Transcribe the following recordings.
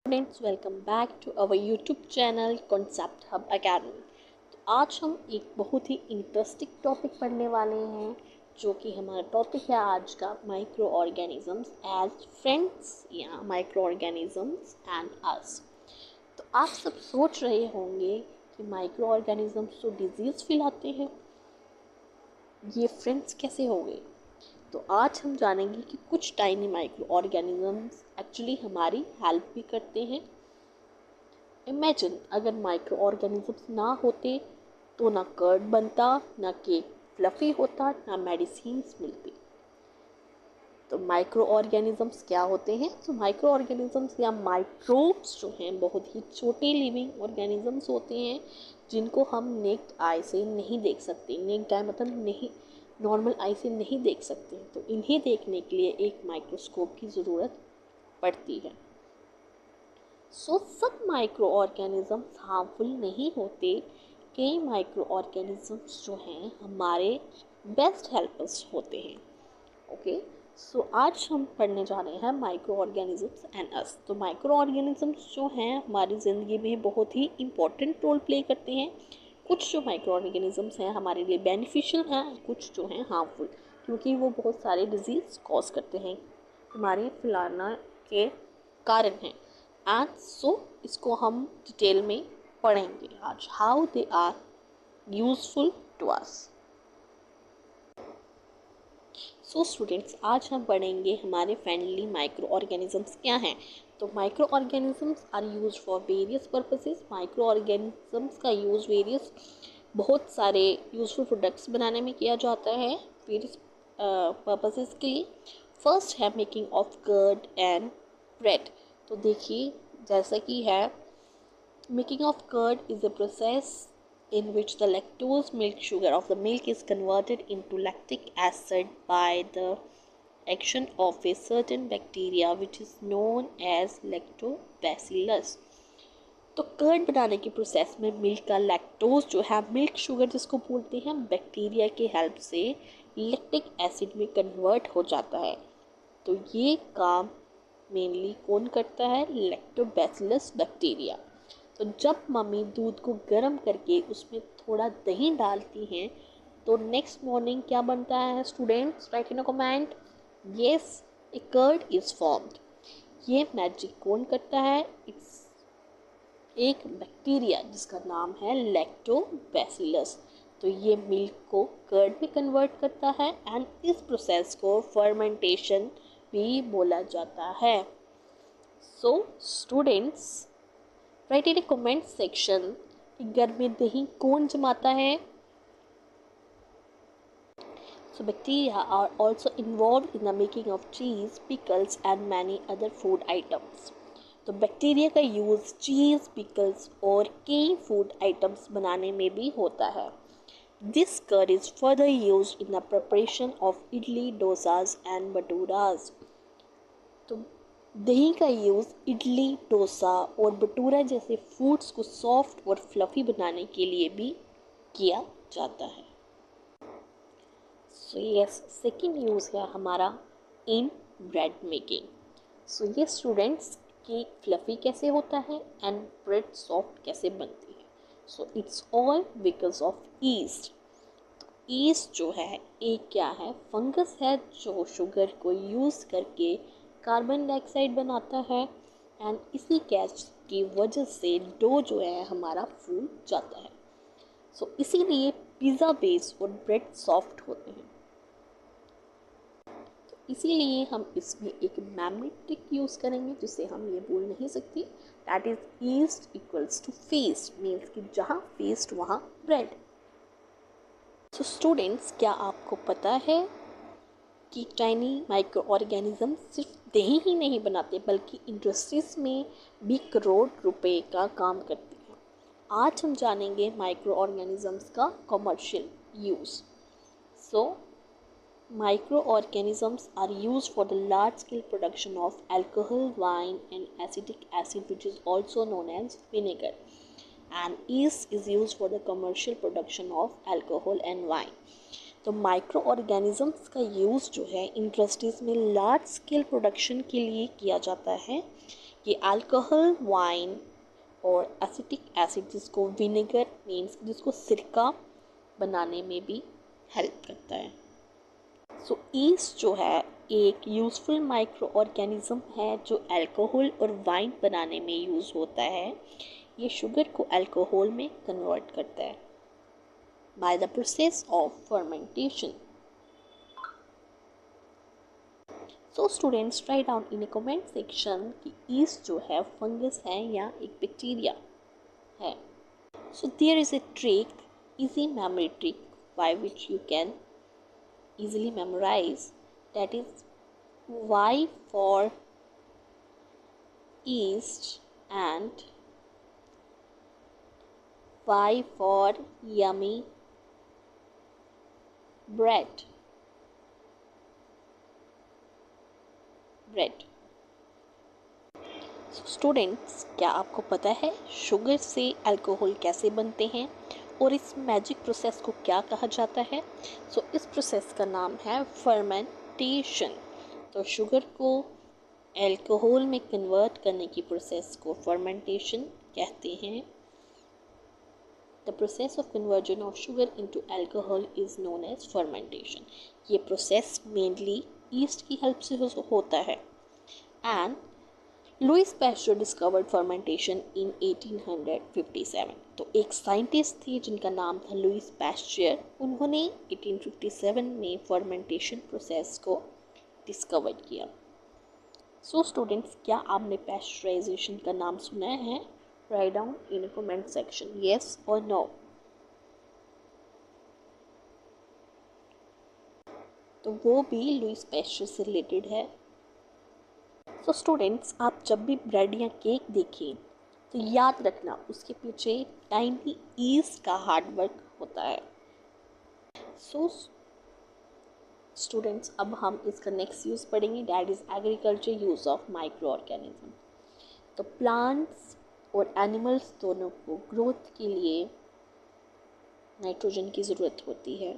Students welcome back to our YouTube channel concept hub academy. तो आज हम एक बहुत ही इंटरेस्टिंग टॉपिक पढ़ने वाले हैं, जो कि हमारा टॉपिक है आज का माइक्रो ऑर्गेनिजम्स एज फ्रेंड्स या माइक्रो ऑर्गेनिजम्स एंड अस। तो आप सब सोच रहे होंगे कि माइक्रो ऑर्गेनिजम्स तो डिजीज़ फैलाते हैं, ये फ्रेंड्स कैसे हो गए। तो आज हम जानेंगे कि कुछ टाइनी माइक्रो ऑर्गेनिजम्स एक्चुअली हमारी हेल्प भी करते हैं। इमेजिन अगर माइक्रो ऑर्गेनिजम्स ना होते तो ना कर्ड बनता, ना केक फ्लफी होता, ना मेडिसिन्स मिलती। तो माइक्रो ऑर्गेनिजम्स क्या होते हैं? तो माइक्रो ऑर्गेनिजम्स या माइक्रोब्स जो हैं बहुत ही छोटे लिविंग ऑर्गेनिजम्स होते हैं, जिनको हम नेक्ड आई से नहीं देख सकते। नेक्ड आई मतलब नहीं, नॉर्मल आई से नहीं देख सकते। तो इन्हें देखने के लिए एक माइक्रोस्कोप की ज़रूरत पड़ती है। सब माइक्रो ऑर्गेनिजम्स हार्मफुल नहीं होते। कई माइक्रो ऑर्गेनिजम्स जो हैं हमारे बेस्ट हेल्पर्स होते हैं। ओके, आज हम पढ़ने जा रहे हैं माइक्रो ऑर्गेनिजम्स एंड अस। तो माइक्रो ऑर्गेनिजम्स जो हैं हमारी ज़िंदगी में बहुत ही इम्पोर्टेंट रोल प्ले करते हैं। कुछ जो माइक्रो ऑर्गेनिजम्स हैं हमारे लिए बेनिफिशियल हैं, कुछ जो हैं हार्मफुल, क्योंकि वो बहुत सारे डिजीज़ कॉज करते हैं, हमारे फैलाना के कारण हैं। एंड इसको हम डिटेल में पढ़ेंगे आज, how they are useful to us. Students, आज हम पढ़ेंगे हमारे फ्रेंडली माइक्रो ऑर्गेनिजम्स क्या हैं। तो micro organisms are use for various purposes. Micro organisms का यूज़ वेरियस बहुत सारे यूजफुल प्रोडक्ट्स बनाने में किया जाता है, वेरियस पर्पसेस के लिए। फर्स्ट है making of curd and bread. तो देखिए जैसा कि है, making of curd is a process in which the lactose milk sugar of the milk is converted into lactic acid by the action of a certain bacteria which is known as lactobacillus। तो curd बनाने की process में milk का lactose जो है, milk sugar जिसको बोलते हैं, बैक्टीरिया की हेल्प से लैक्टिक एसिड में कन्वर्ट हो जाता है। तो ये काम मेनली कौन करता है? Lactobacillus bacteria. तो जब मम्मी दूध को गर्म करके उसमें थोड़ा दही डालती हैं तो नेक्स्ट मॉर्निंग क्या बनता है? Students write in a comment, yes, a curd is formed. ये मैजिक कौन करता है? इट्स एक बैक्टीरिया जिसका नाम है लैक्टोबैसिलस। तो ये मिल्क को कर्ड में कन्वर्ट करता है एंड इस प्रोसेस को फर्मेंटेशन भी बोला जाता है। Students, write in comment section कि घर में दही कौन जमाता है? Bacteria are also involved in the making of cheese, pickles and many other food items। तो बैक्टीरिया का यूज़ चीज़, पिकल्स और कई फूड आइटम्स बनाने में भी होता है। This curd is further used in the preparation of idli, dosas and bhaturas. तो दही का यूज़ इडली, डोसा और भटूरा जैसे फूड्स को सॉफ्ट और फ्लफी बनाने के लिए भी किया जाता है। सेकेंड यूज़ है हमारा इन ब्रेड मेकिंग। ये स्टूडेंट्स, केक फ्लफी कैसे होता है एंड ब्रेड सॉफ्ट कैसे बनती है? It's all because of east. तो ईस्ट जो है एक क्या है? फंगस है जो शुगर को यूज़ करके कार्बन डाइऑक्साइड बनाता है एंड इसी गैस की वजह से डो जो है हमारा फूल जाता है। इसीलिए पिज़्ज़ा बेस और ब्रेड सॉफ्ट होते हैं। तो इसीलिए हम इसमें एक मेमोरी ट्रिक यूज़ करेंगे जिसे हम ये भूल नहीं सकते, that is yeast equals to fest, means कि जहाँ फेस्ट वहाँ ब्रेड। स्टूडेंट्स, क्या आपको पता है कि टाइनी माइक्रो ऑर्गेनिज्म सिर्फ दही ही नहीं बनाते बल्कि इंडस्ट्रीज में भी करोड़ रुपए का काम करते हैं। आज हम जानेंगे माइक्रो ऑर्गेनिजम्स का commercial use. Microorganisms are used for the large-scale production of alcohol, wine, and acetic acid, which is also known as vinegar. And yeast is used for the commercial production of alcohol and wine. तो micro organisms का use जो है industries में large scale production के लिए किया जाता है। ये अल्कोहल, वाइन और एसिटिक एसिड जिसको विनेगर मीन्स जिसको सिरका बनाने में भी हेल्प करता है। सो ईस्ट जो है एक यूज़फुल माइक्रो ऑर्गेनिज्म है जो अल्कोहल और वाइन बनाने में यूज़ होता है। ये शुगर को अल्कोहल में कन्वर्ट करता है by the process of fermentation. So students write down in a comment section कि ईस्ट जो है फंगस है या एक बैक्टीरिया है। So there is a trick, easy memory trick by which you can easily memorize, that is Y for yeast and Y for yummy bread. Students, क्या आपको पता है शुगर से अल्कोहल कैसे बनते हैं और इस मैजिक प्रोसेस को क्या कहा जाता है? इस प्रोसेस का नाम है फर्मेंटेशन। तो शुगर को अल्कोहल में कन्वर्ट करने की प्रोसेस को फर्मेंटेशन कहते हैं। The process of conversion of sugar into alcohol is known as fermentation. ये प्रोसेस मेनली ईस्ट की हेल्प से होता है। And Louis Pasteur discovered fermentation in 1857। तो एक साइंटिस्ट थे जिनका नाम था लुइस पैस्चर। उन्होंने 1857 में फर्मेंटेशन प्रोसेस को डिस्कवर किया। सो स्टूडेंट्स, क्या आपने पैस्चराइजेशन का नाम सुना है? Right down in comment section yes और नो। तो वो भी लुइस पैस्चर से रिलेटेड है। तो स्टूडेंट्स, आप जब भी ब्रेड या केक देखें तो याद रखना उसके पीछे टाइनी ईस्ट का हार्ड वर्क होता है। सो स्टूडेंट्स, अब हम इसका नेक्स्ट यूज़ पढ़ेंगे, that is agriculture use of micro organism. तो प्लांट्स और एनिमल्स दोनों को ग्रोथ के लिए नाइट्रोजन की ज़रूरत होती है।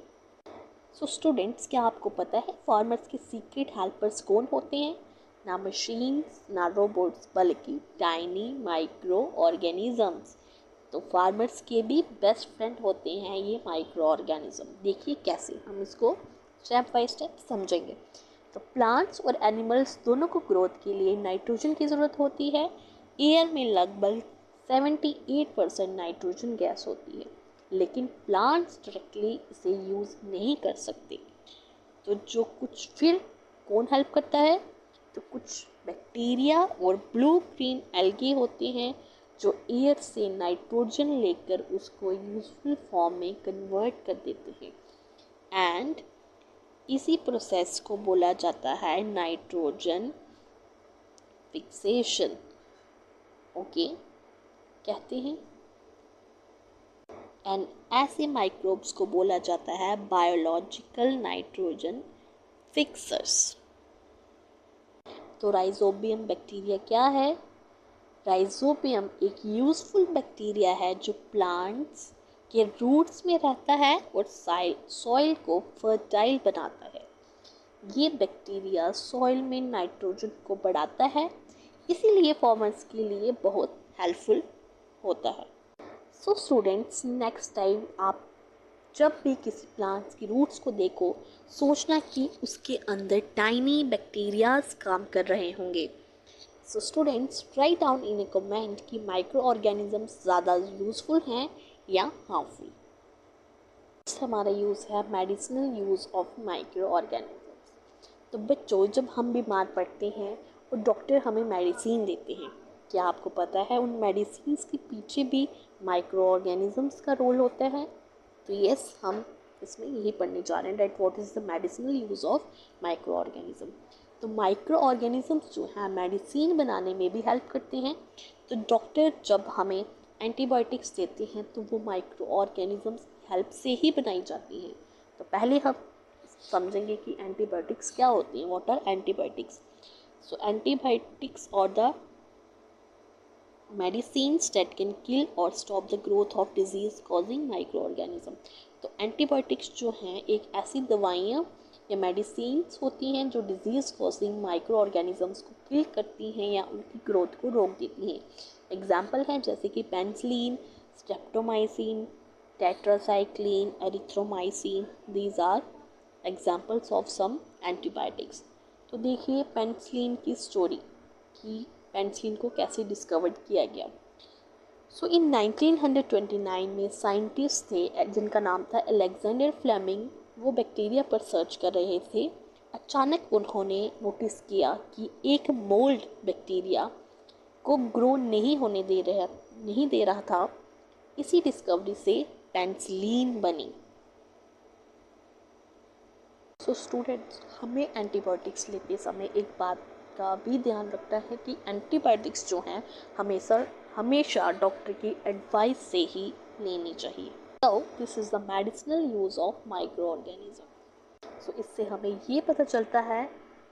सो स्टूडेंट्स, क्या आपको पता है फार्मर्स के सीक्रेट हेल्पर्स कौन होते हैं? ना मशीन्स ना रोबोट्स बल्कि टाइनी माइक्रो ऑर्गेनिजम्स। तो फार्मर्स के भी बेस्ट फ्रेंड होते हैं ये माइक्रो ऑर्गेनिज्म। देखिए कैसे हम इसको स्टेप बाय स्टेप समझेंगे। तो प्लांट्स और एनिमल्स दोनों को ग्रोथ के लिए नाइट्रोजन की ज़रूरत होती है। एयर में लगभग 78% नाइट्रोजन गैस होती है, लेकिन प्लांट्स डायरेक्टली इसे यूज़ नहीं कर सकते। तो जो कुछ फिर कौन हेल्प करता है? तो कुछ बैक्टीरिया और ब्लू ग्रीन एल्गी होते हैं जो एयर से नाइट्रोजन लेकर उसको यूजफुल फॉर्म में कन्वर्ट कर देते हैं। एंड इसी प्रोसेस को बोला जाता है नाइट्रोजन फिक्सेशन। ओके, कहते हैं। एंड ऐसे माइक्रोब्स को बोला जाता है बायोलॉजिकल नाइट्रोजन फिक्सर्स। तो राइजोबियम बैक्टीरिया क्या है? राइजोबियम एक यूजफुल बैक्टीरिया है जो प्लांट्स के रूट्स में रहता है और सॉइल को फर्टाइल बनाता है। ये बैक्टीरिया सॉइल में नाइट्रोजन को बढ़ाता है, इसीलिए फार्मर्स के लिए बहुत हेल्पफुल होता है। सो स्टूडेंट्स, नेक्स्ट टाइम आप जब भी किसी प्लांट्स की रूट्स को देखो, सोचना कि उसके अंदर टाइनी बैक्टीरियाज काम कर रहे होंगे। सो students, write down in a comment कि माइक्रो ऑर्गेनिजम्स ज़्यादा यूज़फुल हैं या हार्मफुल। हमारा यूज़ है medicinal use of micro organisms. तो बच्चों, जब हम बीमार पड़ते हैं और डॉक्टर हमें मेडिसिन देते हैं, क्या आपको पता है उन मेडिसिन के पीछे भी माइक्रो ऑर्गेनिजम्स का रोल होता है? तो यस, हम इसमें यही पढ़ने जा रहे हैं that what is the medicinal use of micro organism. तो माइक्रो ऑर्गेनिजम्स जो हैं मेडिसिन बनाने में भी हेल्प करते हैं। तो डॉक्टर जब हमें एंटीबायोटिक्स देते हैं तो वो माइक्रो ऑर्गेनिजम्स हेल्प से ही बनाई जाती हैं। तो पहले हम समझेंगे कि एंटीबायोटिक्स क्या होती हैं, what are antibiotics. So antibiotics are the medicines that can kill or stop the growth of disease causing microorganism। तो एंटीबायोटिक्स जो हैं एक ऐसी दवाइयाँ ये मेडिसिन्स होती हैं जो डिजीज़ कॉजिंग माइक्रो ऑर्गेनिजम्स को किल करती हैं या उनकी ग्रोथ को रोक देती हैं। एग्जाम्पल हैं जैसे कि penicillin, streptomycin, tetracycline, erythromycin. These are examples of some antibiotics. तो देखिए पेनिसिलिन की स्टोरी कि पेनिसिलिन को कैसे डिस्कवर्ड किया गया। सो इन 1929 में साइंटिस्ट थे जिनका नाम था अलेक्जेंडर फ्लेमिंग। वो बैक्टीरिया पर सर्च कर रहे थे। अचानक उन्होंने नोटिस किया कि एक मोल्ड बैक्टीरिया को ग्रो नहीं दे रहा था। इसी डिस्कवरी से पेनिसिलिन बनी। सो स्टूडेंट्स, हमें एंटीबायोटिक्स लेते समय एक बात का भी ध्यान रखना है कि एंटीबायोटिक्स जो हैं हमेशा डॉक्टर की एडवाइस से ही लेनी चाहिए। तो this is the medicinal use of micro organism. So इससे हमें ये पता चलता है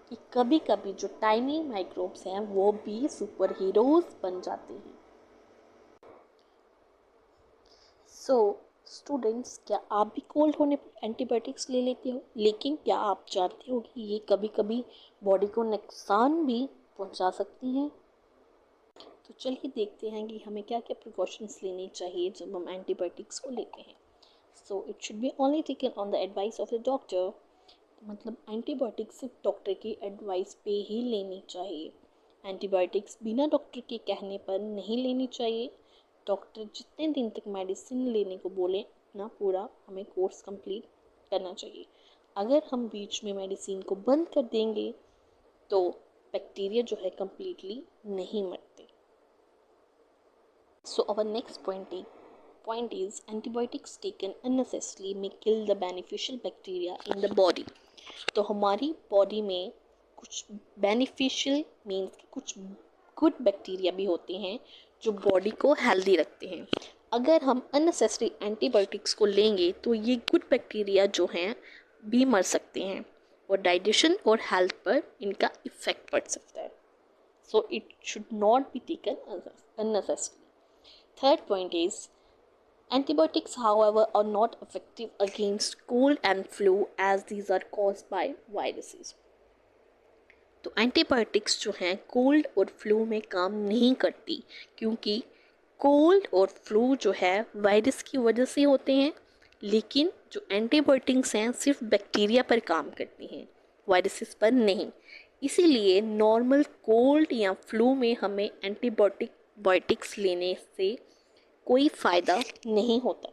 कि कभी कभी जो टाइनी माइक्रोब्स हैं वो भी सुपर हीरोज बन जाते हैं। सो स्टूडेंट्स, क्या आप भी कोल्ड होने पर एंटीबायोटिक्स ले लेते हो? लेकिन क्या आप जानते हो कि ये कभी कभी बॉडी को नुकसान भी पहुंचा सकती हैं? तो चलिए देखते हैं कि हमें क्या क्या प्रिकॉशंस लेने चाहिए जब हम एंटीबायोटिक्स को लेते हैं। So it should be only taken on the advice of the doctor. मतलब एंटीबायोटिक्स सिर्फ डॉक्टर की एडवाइस पे ही लेनी चाहिए। एंटीबायोटिक्स बिना डॉक्टर के कहने पर नहीं लेनी चाहिए। डॉक्टर जितने दिन तक मेडिसिन लेने को बोले उतना पूरा हमें कोर्स कंप्लीट करना चाहिए। अगर हम बीच में मेडिसिन को बंद कर देंगे तो बैक्टीरिया जो है कम्प्लीटली नहीं मरते। So our next point is antibiotics taken unnecessarily may kill the beneficial bacteria in the body। तो हमारी बॉडी में कुछ बेनिफिशियल मीन्स कि कुछ गुड बैक्टीरिया भी होते हैं जो बॉडी को हेल्दी रखते हैं। अगर हम अननेसेसरी एंटीबायोटिक्स को लेंगे तो ये गुड बैक्टीरिया जो हैं भी मर सकते हैं और डाइजेशन और हेल्थ पर इनका इफेक्ट पड़ सकता है। So it should not be taken unnecessarily। Third point is antibiotics, however, are not effective against cold and flu as these are caused by viruses। तो एंटीबायोटिक्स जो हैं कोल्ड और फ्लू में काम नहीं करती क्योंकि कोल्ड और फ्लू जो है वायरस की वजह से होते हैं, लेकिन जो एंटीबायोटिक्स हैं सिर्फ बैक्टीरिया पर काम करती हैं, वायरसेस पर नहीं। इसीलिए नॉर्मल कोल्ड या फ्लू में हमें एंटीबायोटिक्स लेने से कोई फ़ायदा नहीं होता।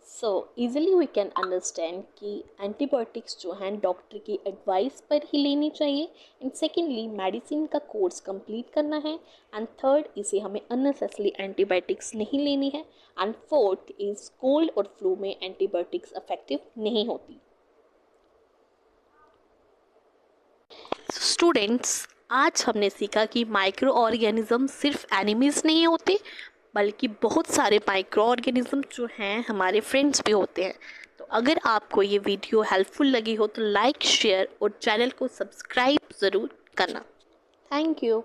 सो ईज़िली वी कैन अंडरस्टैंड कि एंटीबायोटिक्स जो हैं डॉक्टर की एडवाइस पर ही लेनी चाहिए। एंड सेकेंडली मेडिसिन का कोर्स कंप्लीट करना है। एंड थर्ड, इसे हमें अननेसेसरी एंटीबायोटिक्स नहीं लेनी है। एंड फोर्थ इज़ कोल्ड और फ्लू में एंटीबायोटिक्स इफेक्टिव नहीं होती। स्टूडेंट्स, आज हमने सीखा कि माइक्रो ऑर्गेनिज्म सिर्फ एनिमीज नहीं होते बल्कि बहुत सारे माइक्रो ऑर्गेनिज्म जो हैं हमारे फ्रेंड्स भी होते हैं। तो अगर आपको ये वीडियो हेल्पफुल लगी हो तो लाइक, शेयर और चैनल को सब्सक्राइब ज़रूर करना। Thank you.